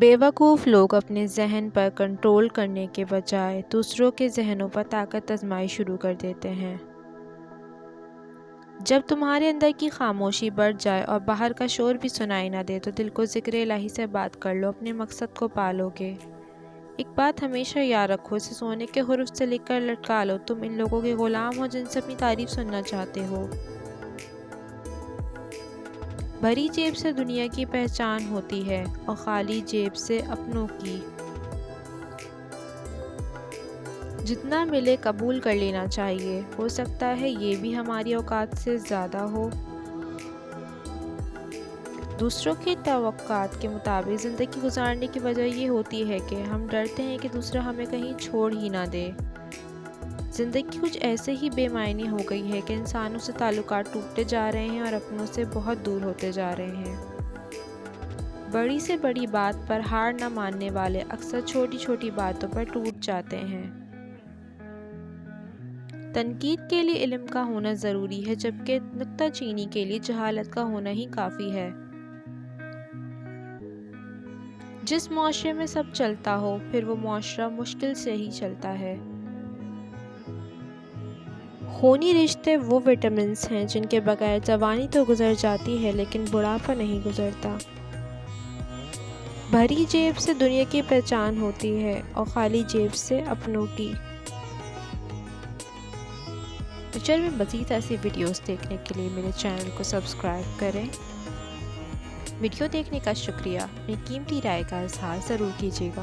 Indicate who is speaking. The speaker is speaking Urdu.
Speaker 1: بیوقوف لوگ اپنے ذہن پر کنٹرول کرنے کے بجائے دوسروں کے ذہنوں پر طاقت آزمائی شروع کر دیتے ہیں۔ جب تمہارے اندر کی خاموشی بڑھ جائے اور باہر کا شور بھی سنائی نہ دے تو دل کو ذکر الہی سے بات کر لو، اپنے مقصد کو پالو گے۔ ایک بات ہمیشہ یاد رکھو، اسے سونے کے حرف سے لکھ کر لٹکا لو، تم ان لوگوں کے غلام ہو جن سے اپنی تعریف سننا چاہتے ہو۔ بھری جیب سے دنیا کی پہچان ہوتی ہے اور خالی جیب سے اپنوں کی۔ جتنا ملے قبول کر لینا چاہیے، ہو سکتا ہے یہ بھی ہماری اوقات سے زیادہ ہو۔ دوسروں کی توقعات کے مطابق زندگی گزارنے کی وجہ یہ ہوتی ہے کہ ہم ڈرتے ہیں کہ دوسرا ہمیں کہیں چھوڑ ہی نہ دے۔ زندگی کچھ ایسے ہی بے معنی ہو گئی ہے کہ انسانوں سے تعلقات ٹوٹتے جا رہے ہیں اور اپنوں سے بہت دور ہوتے جا رہے ہیں۔ بڑی سے بڑی بات پر ہار نہ ماننے والے اکثر چھوٹی چھوٹی باتوں پر ٹوٹ جاتے ہیں۔ تنقید کے لیے علم کا ہونا ضروری ہے، جبکہ نکتہ چینی کے لیے جہالت کا ہونا ہی کافی ہے۔ جس معاشرے میں سب چلتا ہو، پھر وہ معاشرہ مشکل سے ہی چلتا ہے۔ خونی رشتے وہ وٹامنز ہیں جن کے بغیر جوانی تو گزر جاتی ہے لیکن بڑھاپا نہیں گزرتا۔ بھری جیب سے دنیا کی پہچان ہوتی ہے اور خالی جیب سے اپنوں کی۔ فیوچر میں مزید ایسی ویڈیوز دیکھنے کے لیے میرے چینل کو سبسکرائب کریں۔ ویڈیو دیکھنے کا شکریہ، اپنی قیمتی رائے کا اظہار ضرور کیجیے گا۔